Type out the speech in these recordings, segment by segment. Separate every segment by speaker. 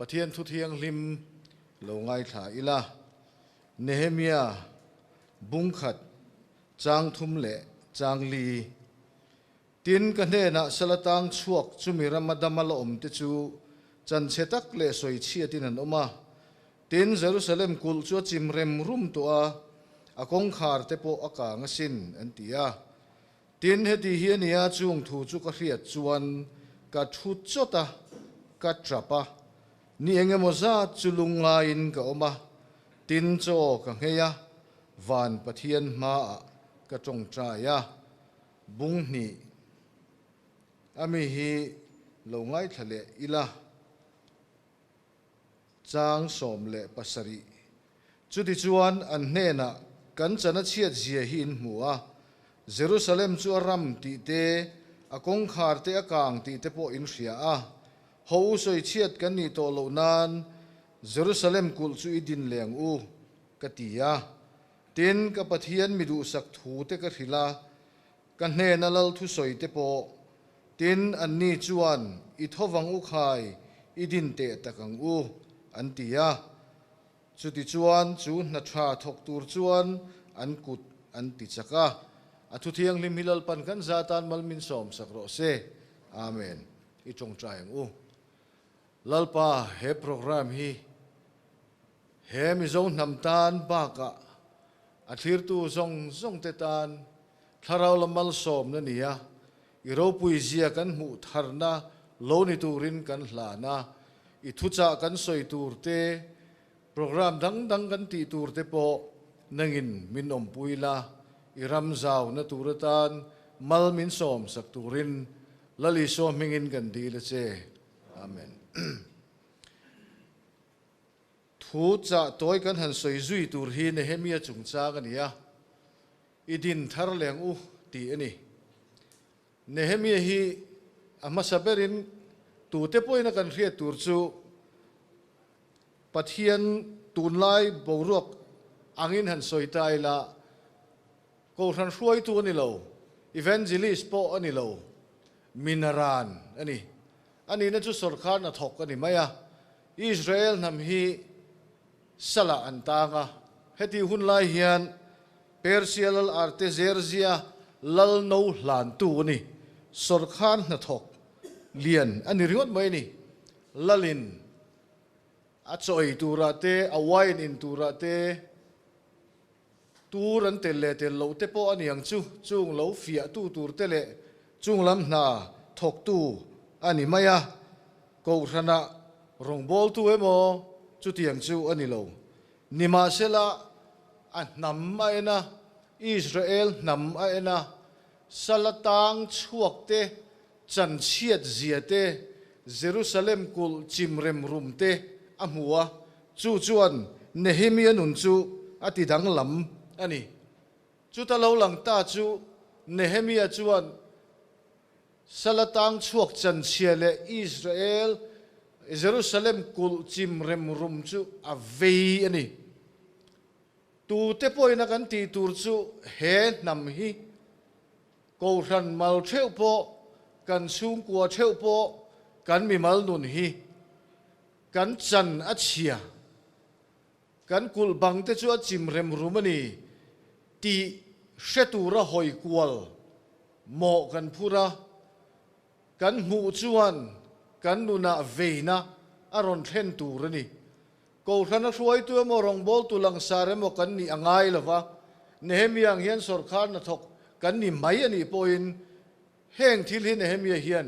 Speaker 1: Pathian thu thiang lim lo ngai tha ila Nehemia bungkhat chang thum le chang li tin ka hne na salatang chuak chumi ramadamala om te chu chan chetak le soi chia tin an oma tin Jerusalem kul chu chimrem rum to a Kohhran te po aka ngasin antia tin heti hiania chung thu chu ka hriat chuan ka thut chota ka trapa ni engemoza chulunga in ka oma tin cho ka ngeya van pathian ma ka tong traya bung ni ami hi lo ngai thale ila chang som le pasari chuti chuan an hne na kan chana chiat zia hi in hmuwa Jerusalem chu aram ti te a Kohhran te akang ti te po in hria a ho soi chiat kan ni to lo nan Jerusalem kul chu idin leng u katia tin ka pathian midu sak thu te ka hrila kan hne na lal thu soi te po tin an ni chuan I thowang u khai idin te takang u antia chuti chuan chu na tha thok tur chuan an kut an ti chaka athu thiang lim hilal pan kan zatan malmin som sakro se amen I chong trying u lalpa he program hi he mi zong nam tan ba ka athir tu zong te tan tharau lamal som na nia I ro pui zia kan mu tharna lo ni turin kan hlana I thucha kan soi tur te program dang kan ti tur te po nangin min om puila I ram zau na turatan mal min som sak turin lali so mingin kan di le che amen thu cha toy kan han soi zui tur hi Nehemia chung cha kan ya idin thar leng u ti ani Nehemia hi ama saberin tu te poina kan hria tur chu pathian tunlai borok angin han soi tai la Kohhran hruai tu ani lo evangelist po ani lo minaran ani na chu sarkar na thok ani maya Israel nam hi sala antanga heti hunlai hian Persia lal arte Zerzia lal no hlan tu ani sarkar na thok lian ani riot mai ni lalin a choi turate a wine in turate turan tele tel lo te po aniang chu chung lo fia tu tur tele chung lam na thok tu ani maya Kohhrana rongbol tu emo chu tiang chu ani lo nima sela an nam mai na Israel nam ai na salatang chuak te chan chiat zia te Jerusalem kul chimrem rum te amua chu chuan Nehemia nun chu ati dang lam ani chu ta lo lang ta chu Nehemia chuan salatang chuak chan chia le Israel Jerusalem kul chimrem rum chu avei ani tu te poina kan ti tur chu he nam hi Kohhran mal theu po kan sung kwa theu po kan mi mal nun hi kan chan a chia kan kul bang te chu a chimrem rumani ti hretura hoi kwal mo kan phura kan mu chuan kan nuna veina aron then turani Kohhran hruai tu mo rongbol tu lang sare mo kan ni angai lova Nehemia hian sarkar na thok kan ni mai ani poin heng thil hi Nehemia hian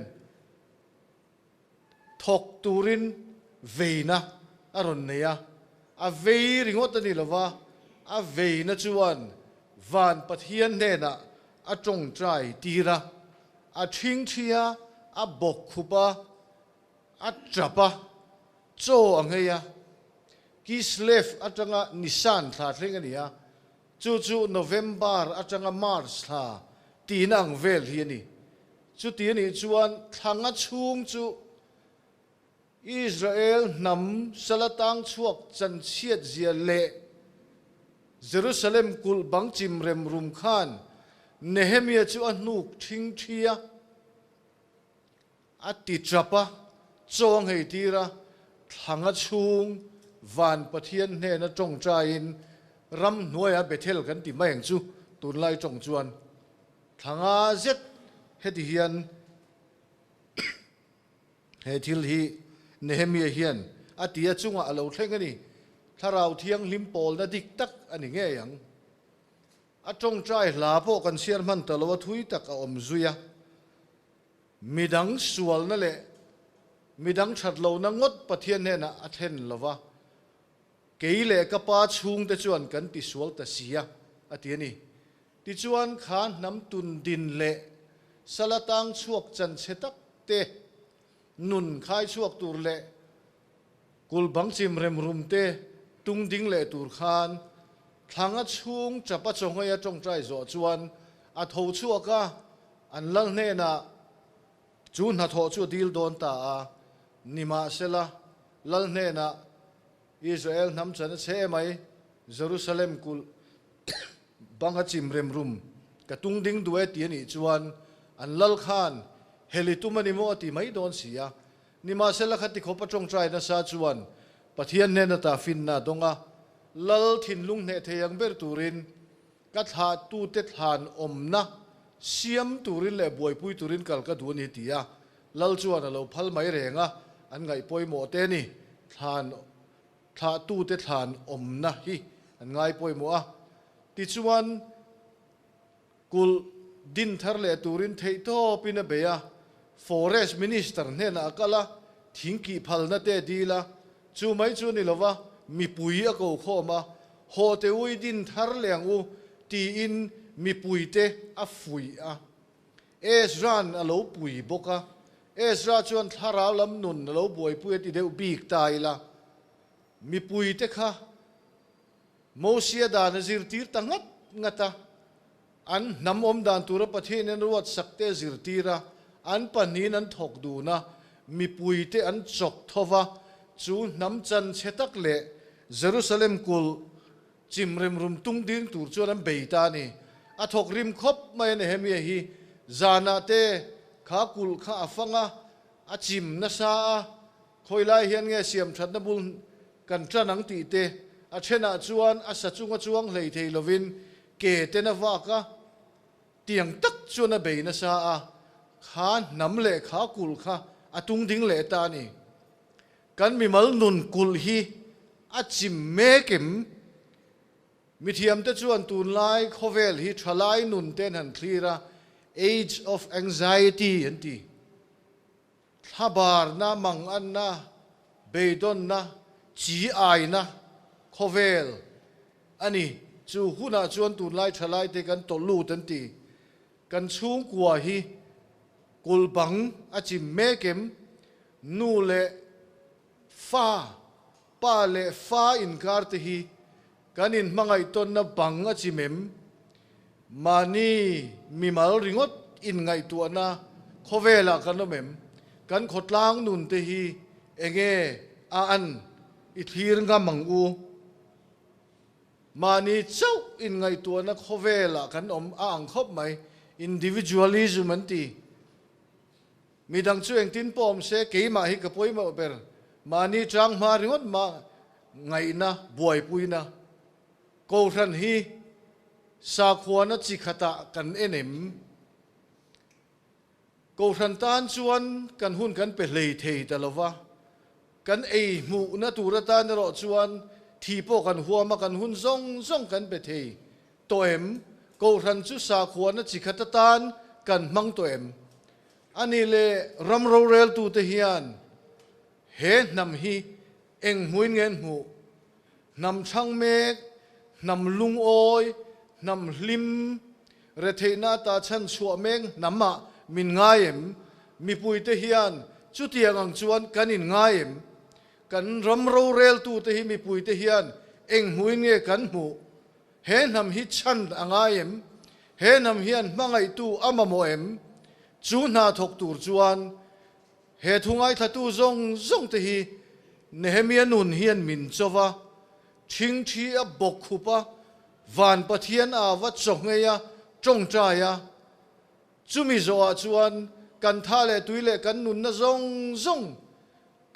Speaker 1: thok turin veina aron neya a vei ringot ani lova a veina chuan van pathian hena a tong trai tira a thing thia a bok khupa a trapa cho angeya Kislev atanga Nisan tha thling ania chu November atanga March tha tinang vel hi ani chu ti ani chuan thanga chung chu Israel nam salatang chuak chan chiat zia le Jerusalem kul bang chimrem rum khan Nehemia chu anuk thing thia ati trapa chong hei tira thanga chung van pathian ne na tong tra in ram nuaya bethel kan ti mai chu tun lai tong chuan thanga zet heti hian he thil hi nehemia hian atia chunga alo thlengani tharau thiang lim pol na dik tak ani nge yang atong trai la po kan siar man talo thui tak a om zuya midang sual na le midang thatlo na ngot pathian ne na athen lova keile ka pa chung te chuan kan ti sual ta sia atiani ti chuan khan nam tun din le salatang chuak chan chetak te nun khai chuak tur le kul bang chim rem rum te tung ding le tur khan thanga chung chapa chongoya tong trai zo chuan a tho chuaka an lal ne na chu na tho chu dil don ta a nima sela lal ne na Israel nam chan che mai Jerusalem kul banga chim rem rum ka tung ding duwe ti ni chuan an lal khan helitumani mo ti mai don sia nima sela khati khopa tong trai na sa chuan pathian ne na ta fin na donga lal thin lung ne theyang ber turin ka tha tu te than om na siam turin le boi pui turin kal ka du ni tia lal chuan alo phal mai renga an ngai poi mo te ni than tha tu te than om na hi an ngai poi mo a ti chuan kul din thar le turin thei to pina beya forest minister ne na kala thingki phal na te dila chu mai chu ni lova mi pui a ko khoma ho te ui din thar leng u ti in mi pui te a fui a Ezran a lo pui boka Ezra chuan tharau lam nun lo boi pui ti deu bik tai la mi pui te kha Mosia da na zir tir tangat ngata an nam om dan tura pathin en ruat sakte zir tira an panin an thok du na mi pui te an chok thova chu nam chan chetak le Jerusalem kul chimrem rum tung ding tur chuan an beita ni a thok rim khop mai ne hemia hi zana te kha kul kha afanga a chim na sa khoilai hian nge siam that na bul kan tranang ti te a thena chuan a sa chunga chuang hlei thei lovin ke te na waka tiang tak chuan a beina sa a kha nam le kha kul kha atung ding le ta ni kan mi mal nun kul hi a chim mekem mithiam te chuan tun lai khovel hi thalai nun ten han thira age of anxiety anti thabar na mang an na beidon na chi ai na khovel ani chu huna chuan tun lai thalai te kan to lu tan ti kan chung kwa hi kul bang a chim mekem nu le fa pa le fa in kar te hi kanin mangai ton na bang a chimem mani mimal ringot in ngai tu na khovela kan mem kan khotlang nun te hi enge a an i thir nga mangu mani chau in ngai tu na khovela kan om a ang khop mai individualism anti midang chu eng tin pom se keima hi ka poima ber mani chang ma ringot ma ngai na buai puina Kohhran hi sa khuana chi khata kan enem Kohhran tan chuan kan hun kan pe hlei thei talova kan ei mu na tura tan ro chuan thi po kan huama kan hun zong zong kan pe thei toem Kohhran chu sa khuana chi khata tan kan mang toem ani le ramro rel tu te hian he nam hi eng muin ngen mu nam thang mek nam lung oi nam hlim re theina ta chan chua meng namma min ngaim mi pui te hian chu tiang ang chuan kanin ngaim kan ramro rel tu te hi mi pui te hian eng muin nge kan mu he nam hi chan angaim he nam hian mangai tu amamoem chu na thok tur chuan he thungai thatu zong zong te hi Nehemia nun hian min chowa thing thi a bok khupa van pathian a wa chongeya chongchaya chumi zo a chuan kan tha le tuile kan nun na zong zong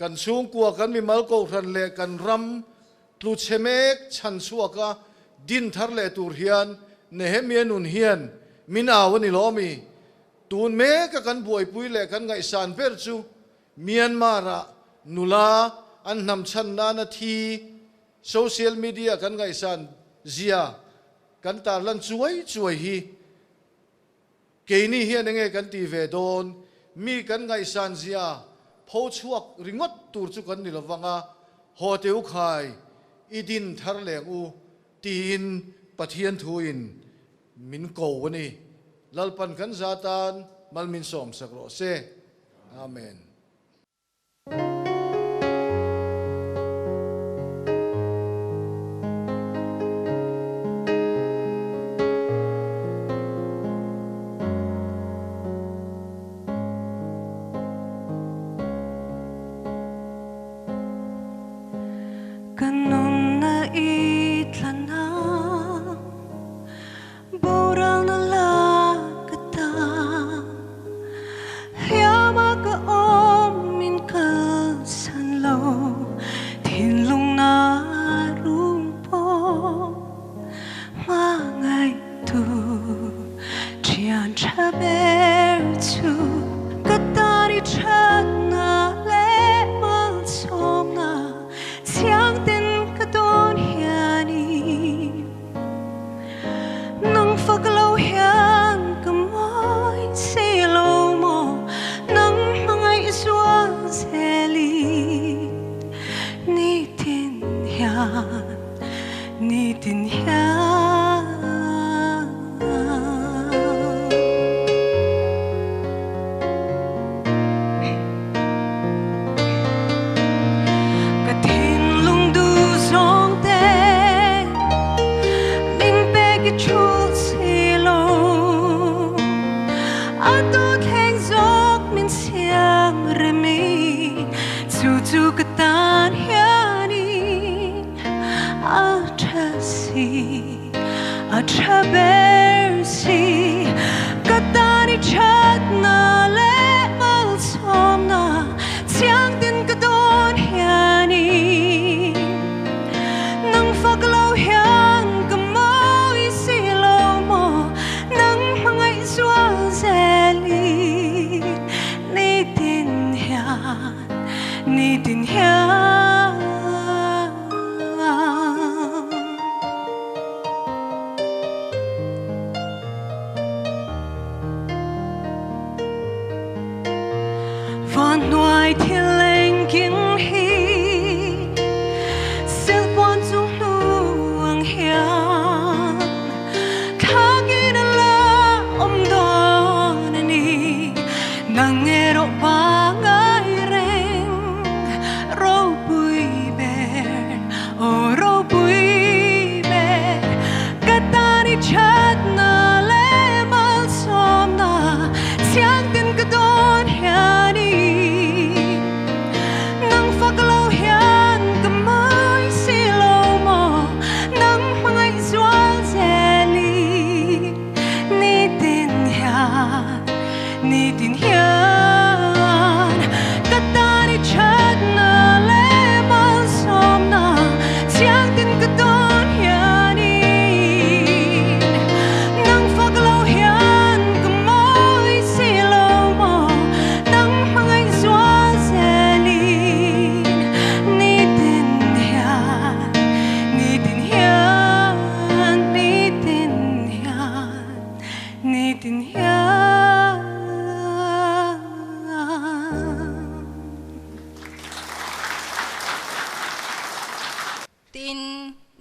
Speaker 1: kan chung kwa kan mi mal Kohhran le kan ram tlu chemek chan chuaka din thar le tur hian nehemia nun hian minawani lomi tun me ka kan buai pui le kan ngai san per chu Myanmar nula an nam chan na na thi social media kan ngai san zia kan tar lan chuai hi keini hian nge kan ti ve don mi kan ngai san zia pho chuak ringot tur chu kan ni lawanga hoteu khai idin thar leng u tin pathian thuin min ko ni lalpan kan zatan malmin som sakro se amen.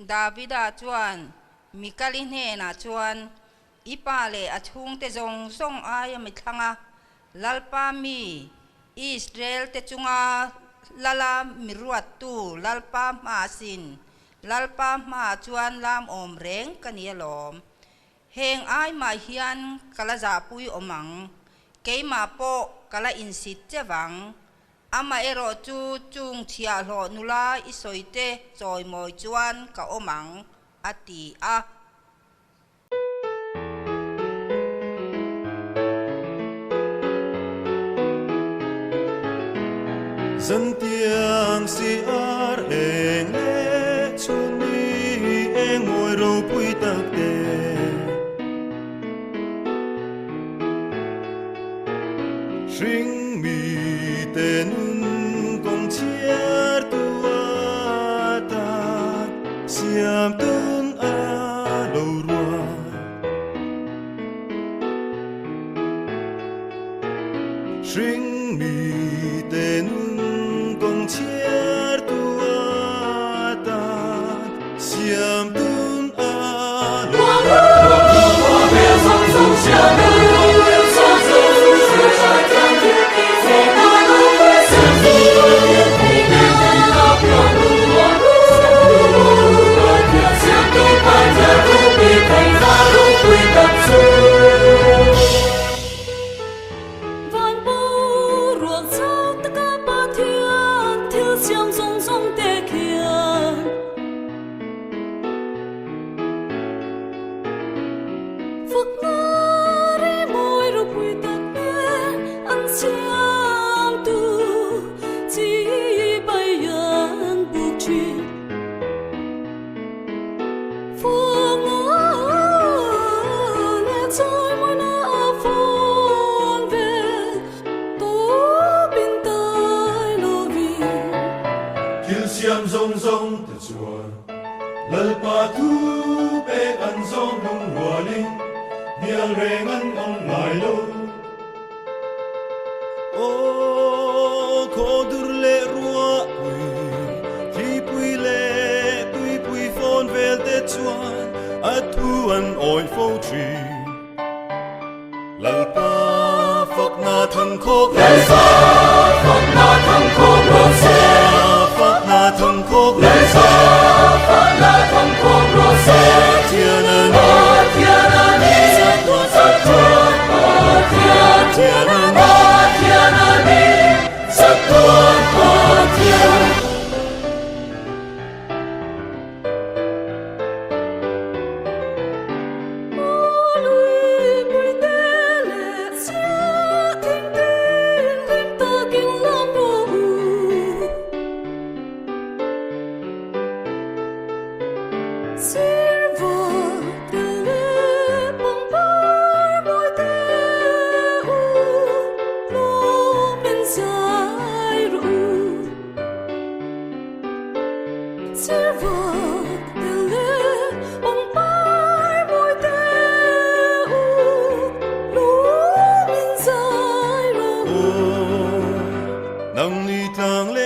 Speaker 2: Davida chuan Mikalinhena chuan ipale athung te zong song aya mithanga lalpa mi Israel te chunga lala miruat tu lalpa ma sin lalpa ma chuan lam om reng kanialom heng ai ma hian kala za pui omang keima po kala insit chewang ama ero chu chung chia lo nula isoite choi moi chuan ka omang ati a
Speaker 3: dân tiếng si ar eng lệ chun mi eng ngồi râu bụi tắc tê Shring mi tên công chiar tua ta siam tun a lâu rua Shring mi tên công chiar tua ta siam tun a lâu Siam zong zong te chuan lal pa thu pe an zong lung hua ling nial reng an ong ngai lo o ko dur le rua pui pui phone vel te chuan a thu an oi fo tri lal pa Fakna thang khok lal sa Fakna thang khok lal sa Fakna thang khok lal sa Fakna thang khok lal sa thiên an sát tuan thiên an sát tuan thiên
Speaker 4: Amen.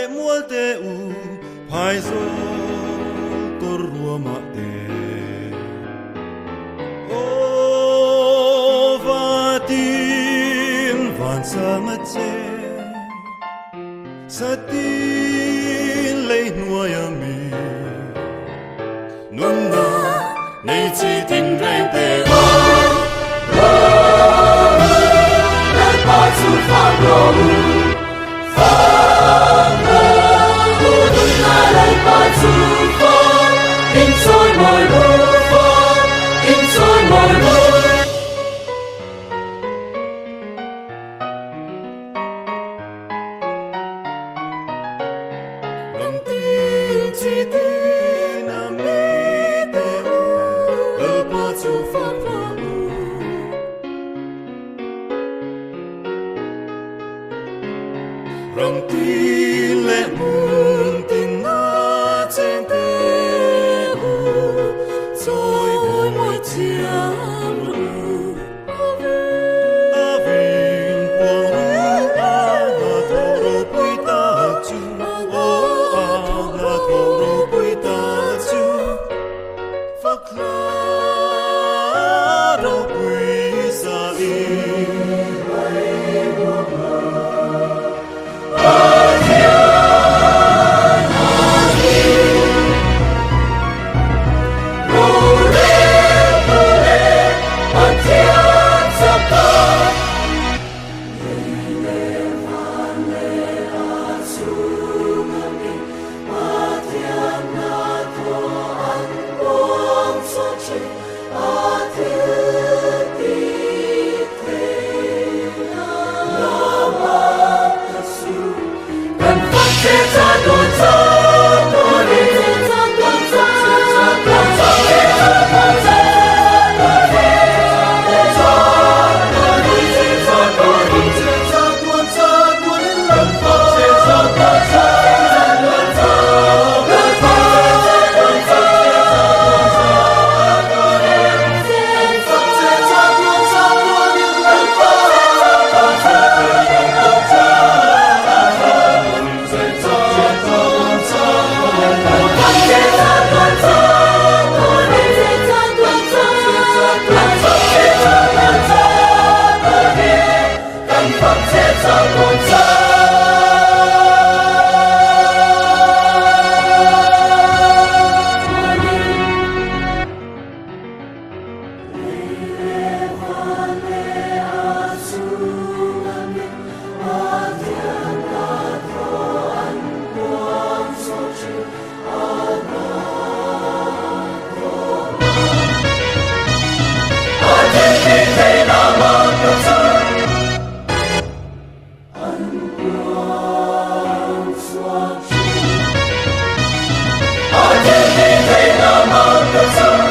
Speaker 3: Thiltihtheihna mang được sống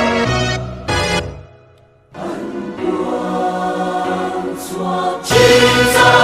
Speaker 3: chính xác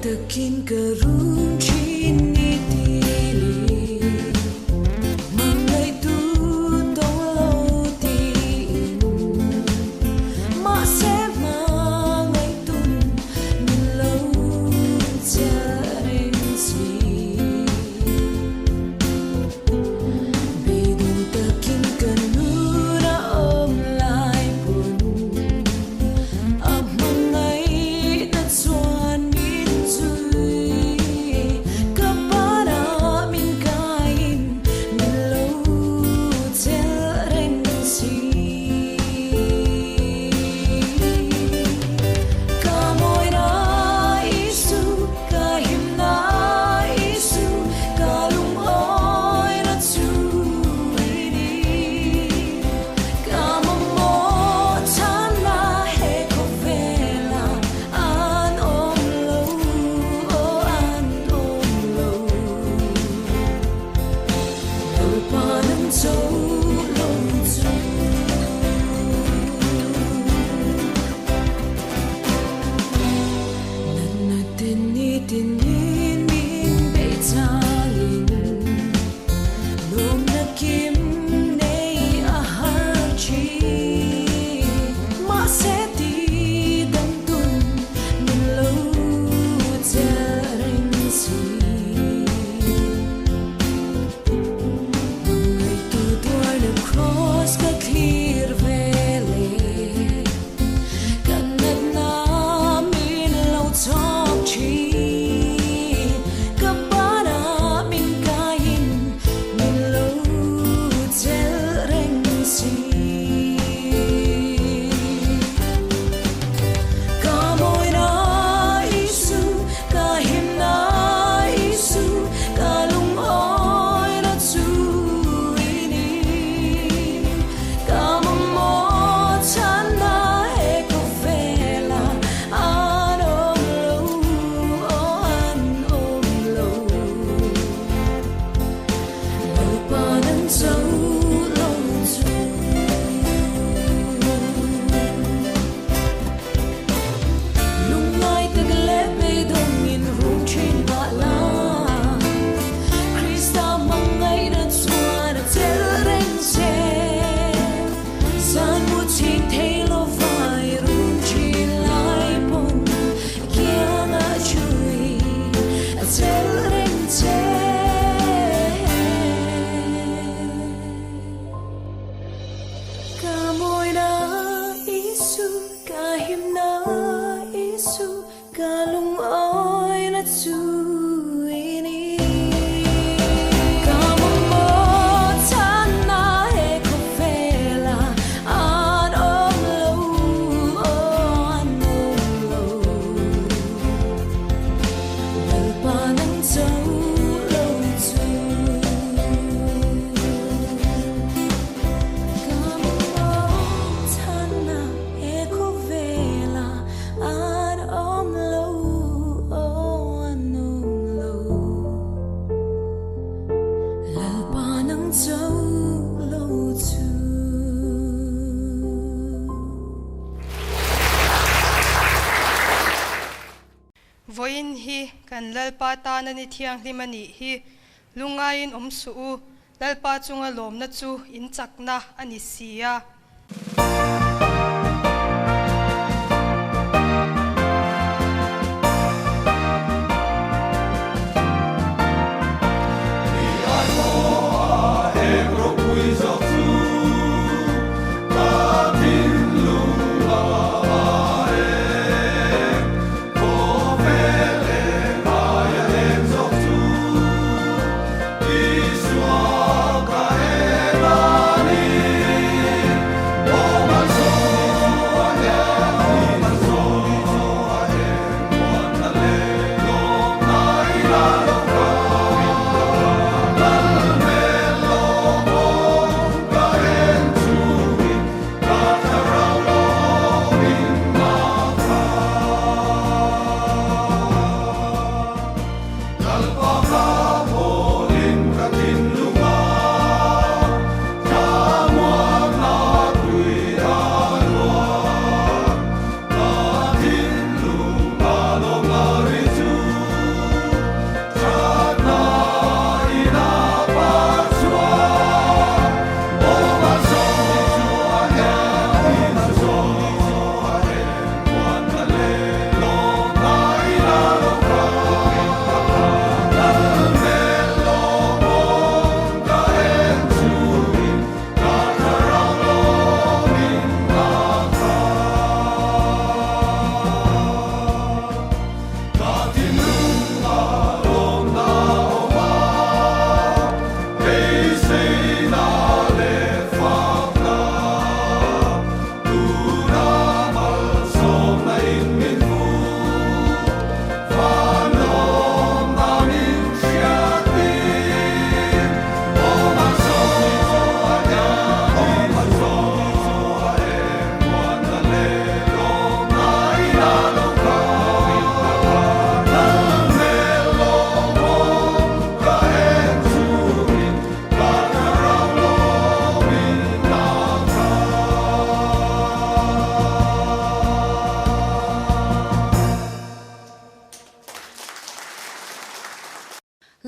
Speaker 4: Takin karun chini tili Mangai tu tolo tin Ma se mangai tun Nilau jaring si Bidung takin kanura om lai pun Mangai dat suan Kapag
Speaker 5: an lalpa ta na ni thiang hlimani hi lungain su lalpa chunga lom na chu in chakna ani sia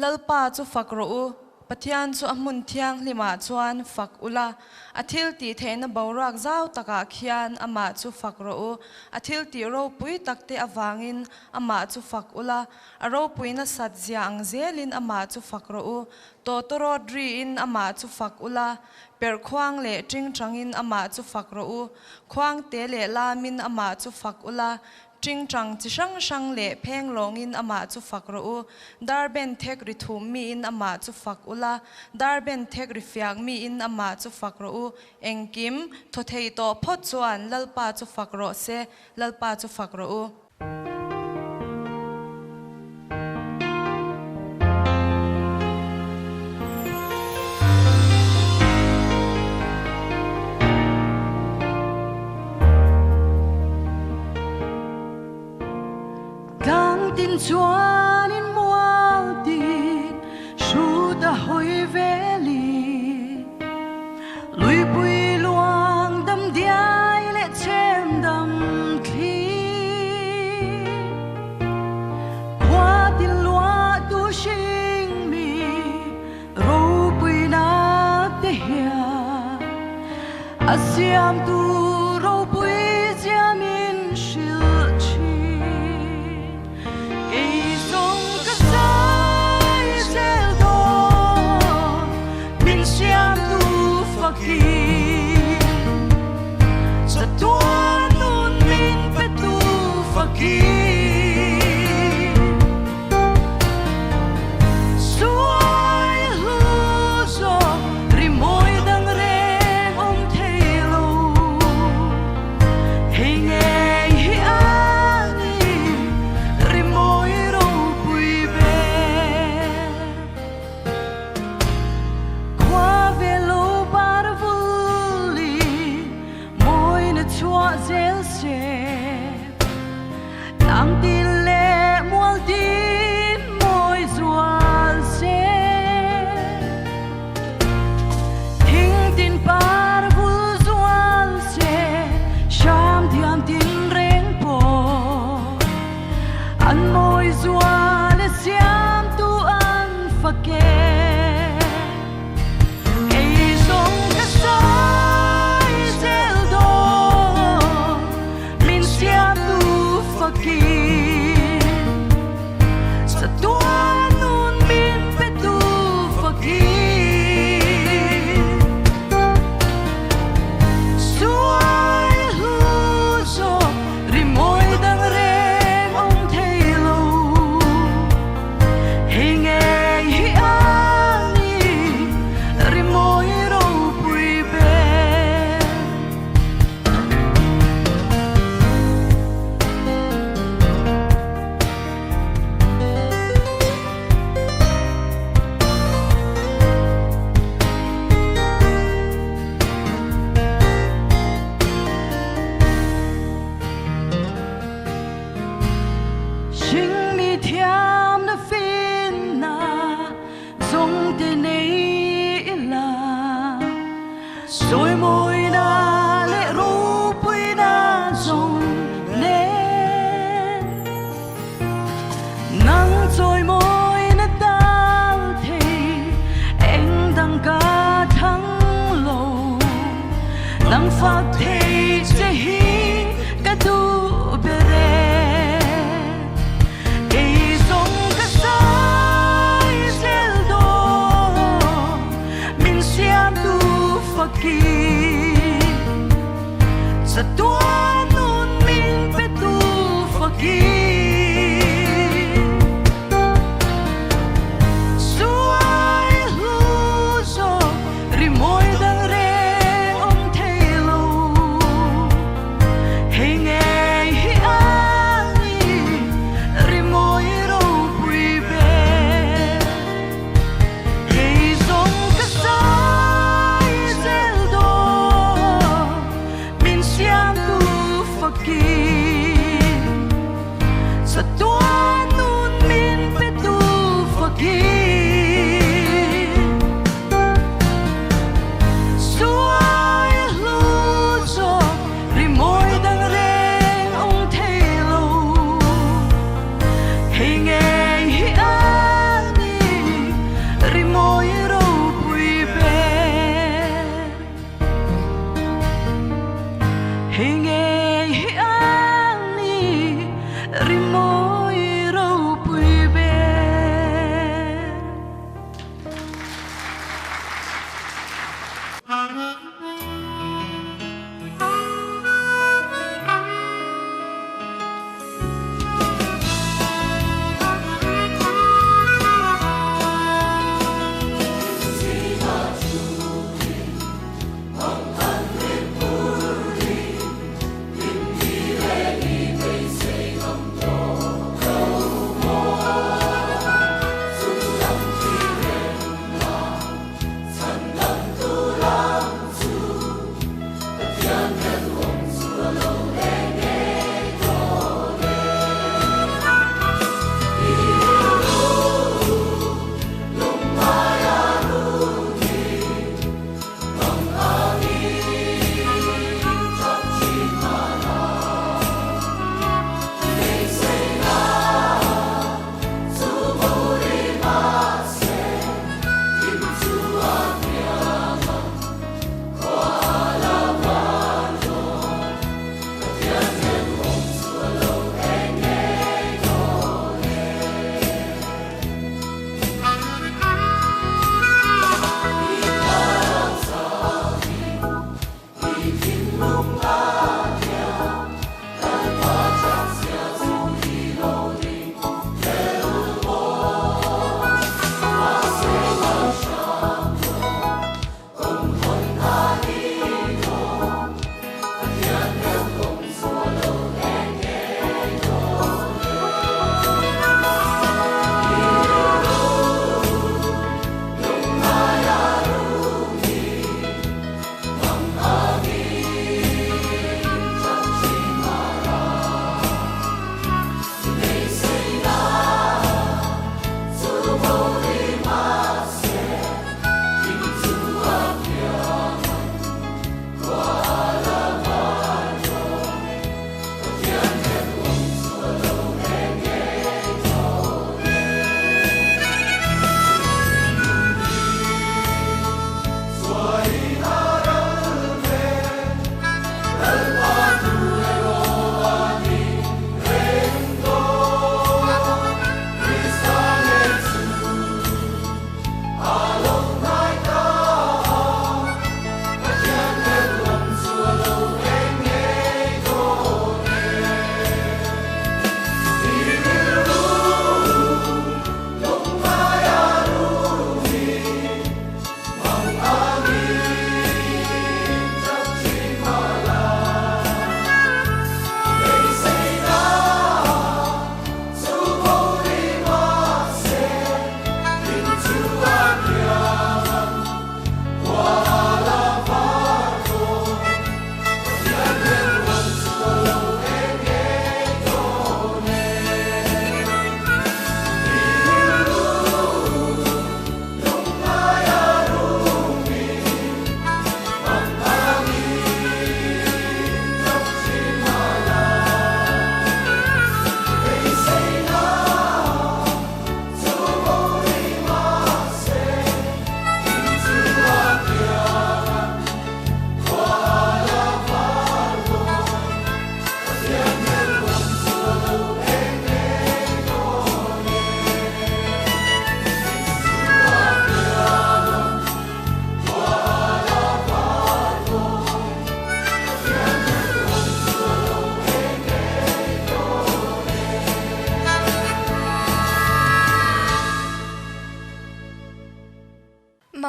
Speaker 6: lalpa chu fakro u pathian chu hmun thiang hlima chuan fak ula Thiltihtheihna borak zau taka khian ama chu fakro u Thiltih ro pui takte awangin ama chu fak ula ro puina satzia angzelin ama chu fakro u totoro dri in ama chu fak ula perkhwang le tingchangin ama chu fakro u khwang te le lamin ama chu fak ula tingchang chisang sang le pheng longin ama chu fakro u darben thek ri thum mi in ama chu fak ula darben thek ri fiak mi in ama chu fakro u engkim thothei to phot chuan lalpa chu fakro se lalpa chu fakro u
Speaker 4: tin chuan in mual tin shu da hoi veli lui pui luang dam diai le chem dam thi qua tin lua tu shing mi ro pui na te hia asiam tu ro pui jamin shil sa tuan nun min petu fakir suai hu zo rimoy dang reng om thelo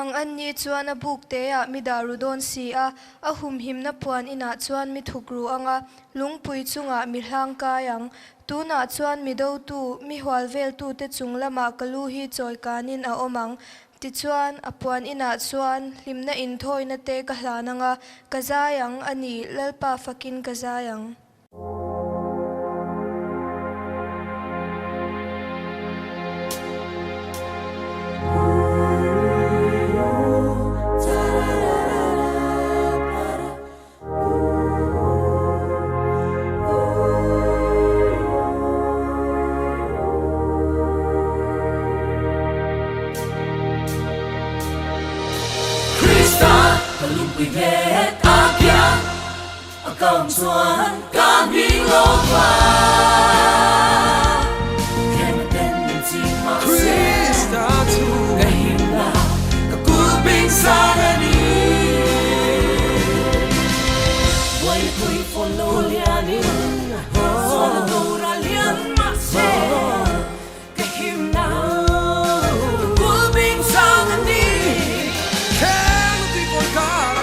Speaker 7: mang an ni chuan a buk te a mi darudon si a hum him na puan ina chuan mi thukru anga lungpui chunga mi hlang kayang tuna chuan mi do tu mi hwalvel tu te chunglama kalu hi choi kanin a omang ti chuan a puan ina chuan hlimna in thoina te ka hlananga kazayang ani lalpa fakin kazayang
Speaker 3: Công xuân cảm biến lô qua kẻ mà tên mình chỉ mong Krista tu ngày hiểm là cả cuộc bình xa ra đi quay quay phone lô lia đi xóa là đồ ra liếng mắt xe cái hiểm nào cuộc bình xa ra đi kẻ mà tuy còn cả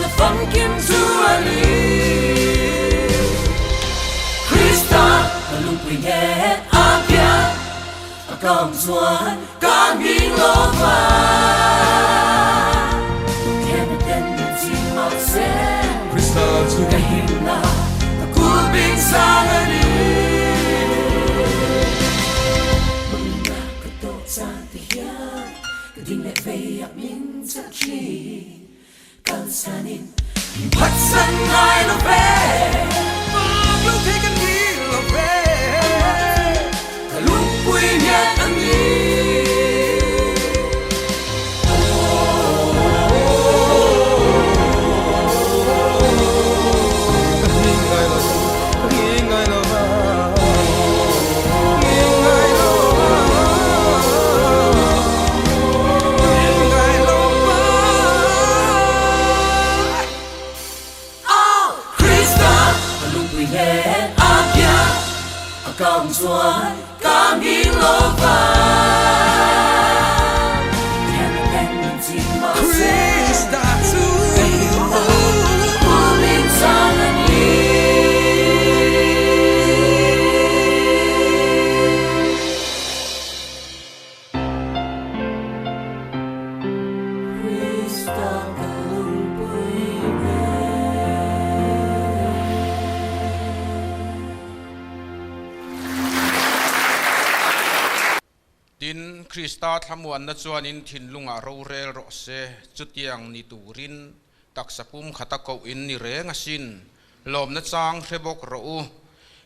Speaker 3: là phong kim du ali Krista lung quỳ hết apia công xuân cảm biến lô pha kẻ mà tên mình chỉ mong sẽ Krista tu cái hiểm là cuộc bình xa ra đi mừng là cái tốt ra thì hiền cái đình lại về áp minh chắc chi Kalsanin Patsan ngai lo ve Lu taken me lo ve Kalu pui nyat angi công xuân cảm biến lô pha kẻ mà tên mình chỉ mong Krista tu cuộc bình xa ra đi Krista lung bui
Speaker 8: tin Krista thamuan na chuan in thinlunga ro rel ro se chutiang ni turin taksapum khatako in ni renga sin lom na chang hrebok ro u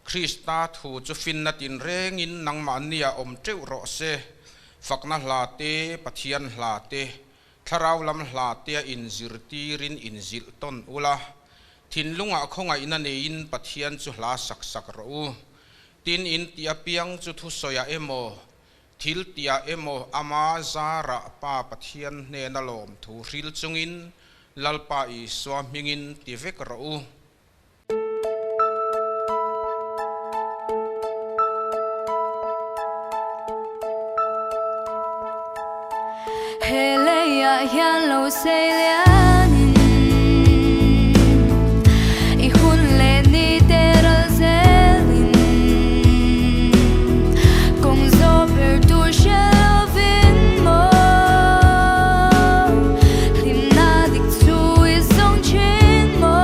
Speaker 8: Krista thu chu fin na tin reng in nangma nia om treu ro se fakna hlate pathian hlate tharau lam hlate in zirti rin in zil ton ula thinlunga khonga ina nein pathian chu hla sak sak ro u tin in tia piang chu thu soya emo Thiltihtheihna ama zara pa pathian ne na lom thu ril chungin lalpa I swamingin tivek ro
Speaker 4: hele ya hian lo sei lianin I hun le ni teral zelin kong zo per tu shelvin mo lim na dik chu I song chin mo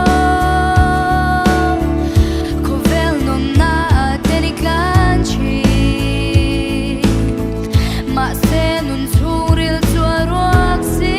Speaker 4: kovel non na teni country ma se nun churil chuaruak si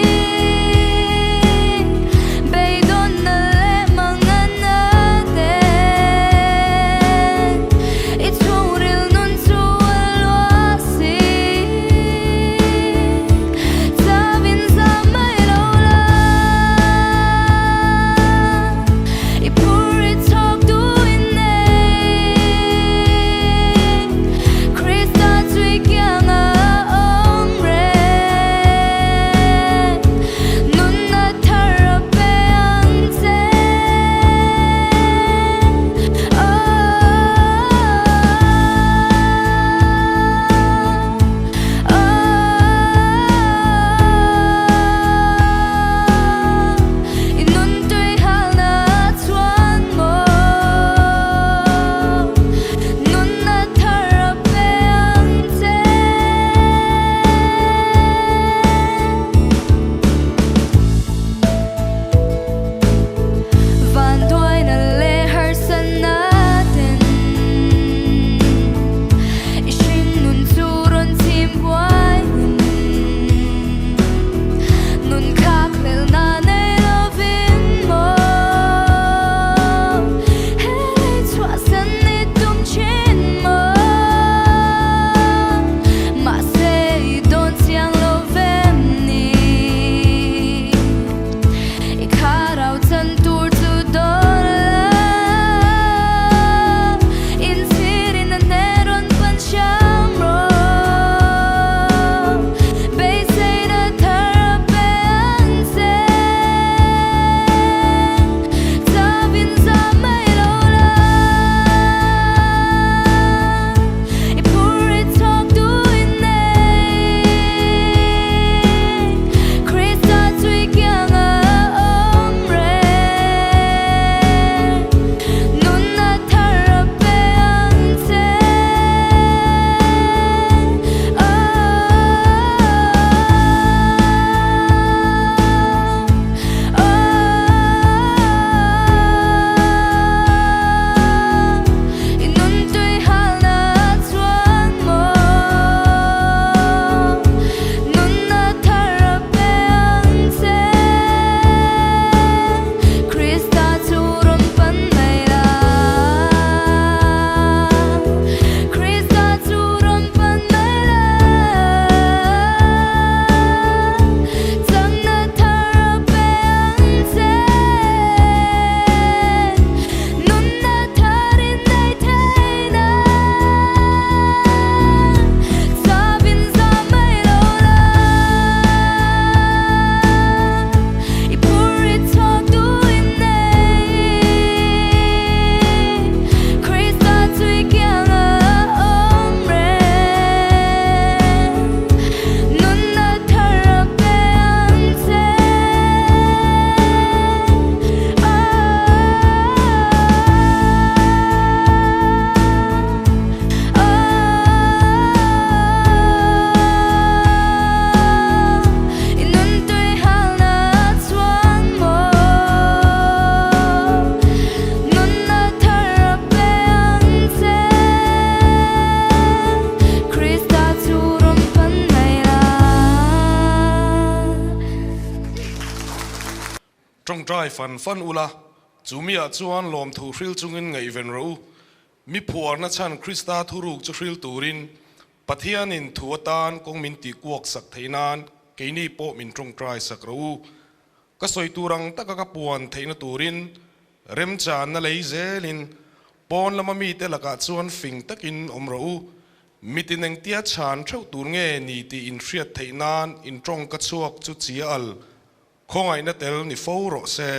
Speaker 9: trai fan ula chumia chuan lom thu hril chungin ngei ven ro mi phuar na chan Krista thuruk chu hril turin pathian in thuatan kong min ti kuak sak theinan keini po min trong trai sak ro ka soi turang taka ka puan theina turin rem chan na lei zelin pon lama mi te laka chuan fing takin omro mitineng tia chan thau tur nge ni ti in hriat theinan in trong ka chuak chu chial khongai na tel ni fo ro se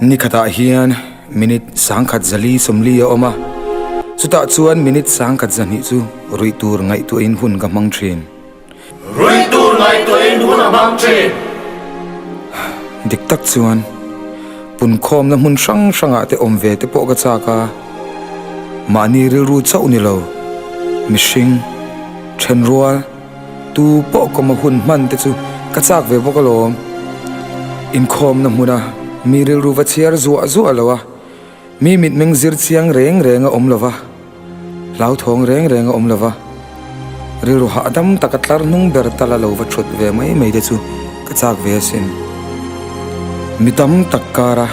Speaker 10: ni khata hian minute sangkhat zali somli oma chuta chuan minute sangkhat zani chu rui tur ngai tu in hun ka mang thin
Speaker 3: rui tur ngai tu in hun a mang thin
Speaker 10: dik tak chuan pun khom na mun sang sanga te om ve te po ka cha ka mani ril ru chau ni lo mishing chen rual tu po ko ma hun man te chu ka chak ve bo ka lom in khom na muna miril ruwa chiar zuwa lawa mi mit meng zir chiang reng a om lawa lau thong reng a om lawa riru ha adam takatlar nung ber tala lawa thut ve mai de chu ka chak ve sin mitam takkara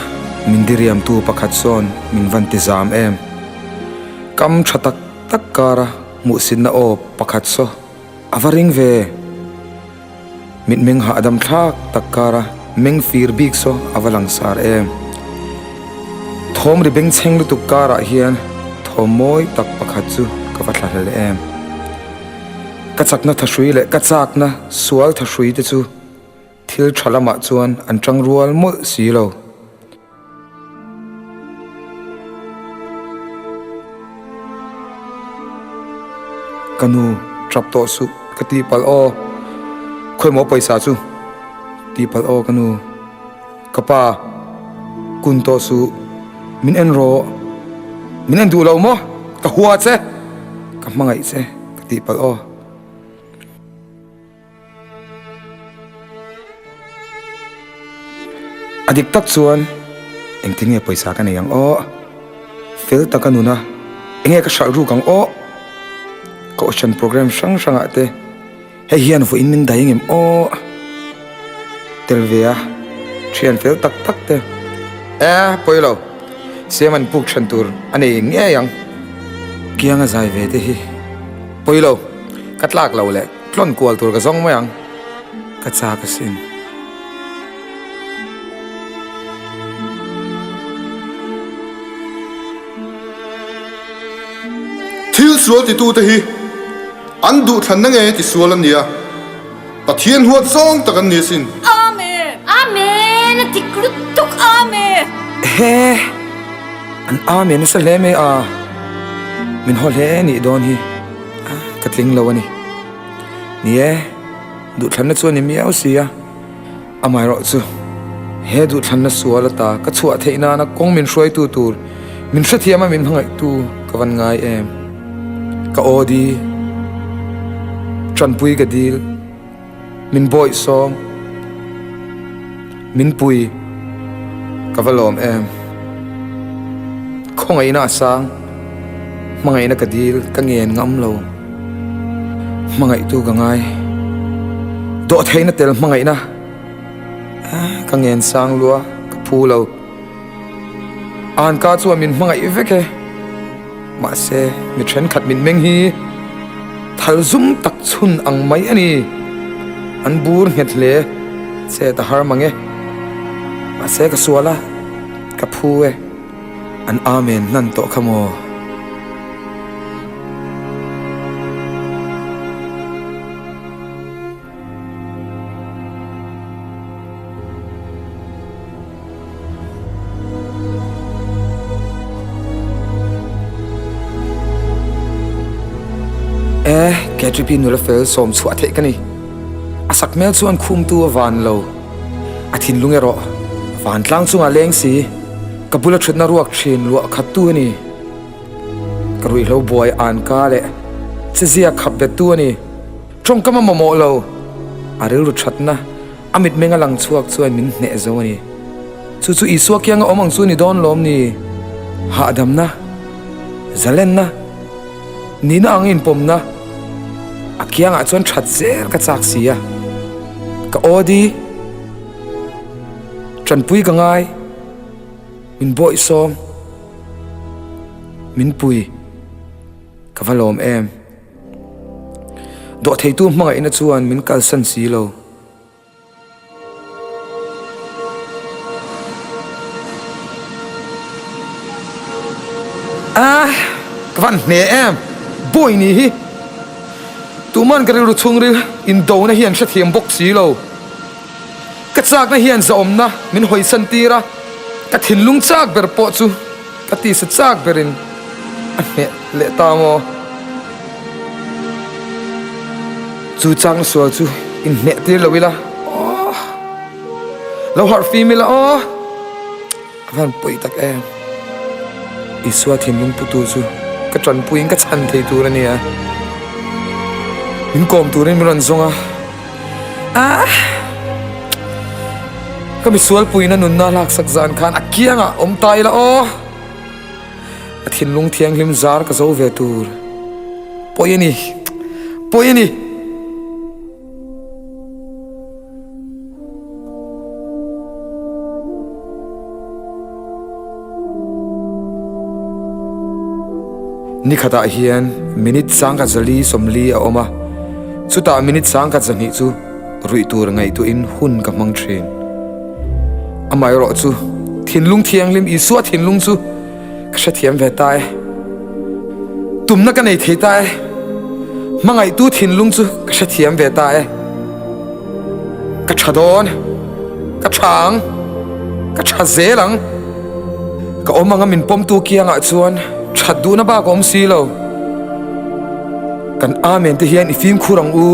Speaker 10: mindiriam tu pakhat son min vanti zam em kam thatak takkara mu sin na o pakhat so avaring ve mit meng ha adam thak takkara meng fir bik so avalang sar em thom ri beng cheng lu tukara hian thomoi tak pakhat chu ka pathlal em ka chakna thasui le ka chakna sual thasui te chu thil thalama chuan an tang rual mol si lo kanu trap to su kati pal o khoi mo paisa chu tipal o kanu kapa kun to su min en ro min en du lo mo ka huwa che ka mangai che ka tipal o adik tak chuan engting nge paisa ka nei ang o fel ta kanuna enge ka shal ru kang o ka ocean program sang ate he hian fu in min daing em o telvia thian fel tak te poilo seman puk chantur ani nge yang kianga zai ve te hi poilo katlak lo le tlon kwal tur ka zong mo yang ka cha ka sin
Speaker 1: thil sual ti tu te hi an du than na nge ti sual an nia pathian huat zong takan ni sin
Speaker 4: Amen. Tikrutuk amen.
Speaker 10: he an amen sa le me a min hol he ni don hi katling lawani ni e du than na chu ni miau sia amai ro chu he du than na suala ta ka chua theina na kong min hroi tu tur min hra thiama min hangai tu ka van ngai em ka odi chanpui ka dil min boy song min pui kavalom em khongai na sang mangai na kadil kangen ngam lo mangai tu gangai do theina tel mangai na kangen sang lua ka phu lo an ka chu min mangai veke ma se mi then khat min meng hi thal zum tak chun ang mai ani an bur het le se ta har mange ase ka suala ka phuwe an amen nan to khamo ketripi nula fel som chua the kani asak mel chuan khum tu awan lo athin lungero van tlang chunga leng si kapula thutna ruak thin lu khatu ni karui lo boy an ka le chizia khap be tu ni trong kama momo lo aril ru thatna amit menga lang chuak chuan min hne zo ani chu isua kyanga omang chu ni don lom ni ha damna zalenna nina angin pomna akyanga chuan that zer ka chak sia ka odi chanpui ka ngai min boi som min pui ka valom em do theitu hmanga ina chuan min kal san si lo kavan hne em boi ni hi tuman kari ru chungri in do na hian sha thiam bok si lo ka chak na hian za omna min hoi san tira ka thinlung chak ber po chu ka ti sa chak berin ane le ta mo chu chang so chu in hne tir lo wila lo har female kavan poi tak em iswa thinlung putu chu ka tran puing ka chan thei tur ania min kom turin min ran zonga kami sual puina nun na lak sak zan khan akianga om tai la thinlung thiang lim zar ka zo ve tur poyani ni khata hian minute sang ka zali somli a oma chuta minute sang ka jani chu rui tur ngai tu in hun ka mang thin amai ro chu thinlung thiang lim isua thinlung chu ka sha thiam ve tai tumna ka nei thei tai mangai tu thinlung chu ka sha thiam ve tai ka thadon ka thang ka tha zelang ka omanga min pom tu kianga chuan thadu na ba kom si lo kan amen te hian ifim khurang u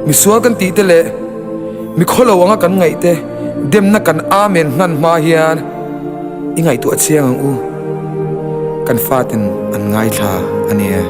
Speaker 10: mi sual kan ti te le mi kholo anga kan ngai te dem na kan amen nan ma hian ingai tu achiang u kan fatin an ngai tha ania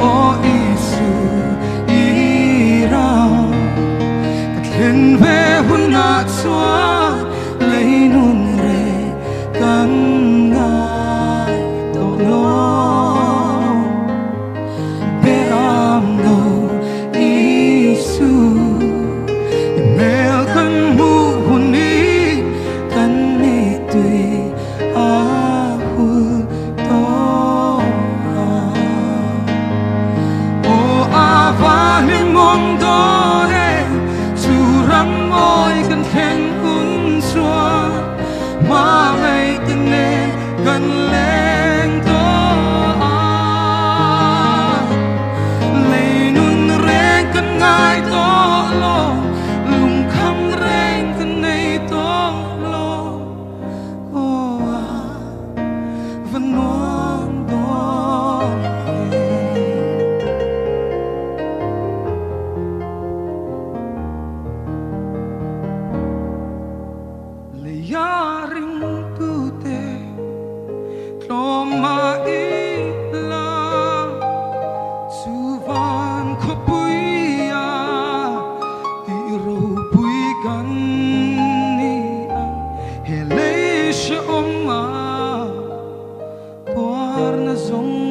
Speaker 3: O Isu, Ira. har na zong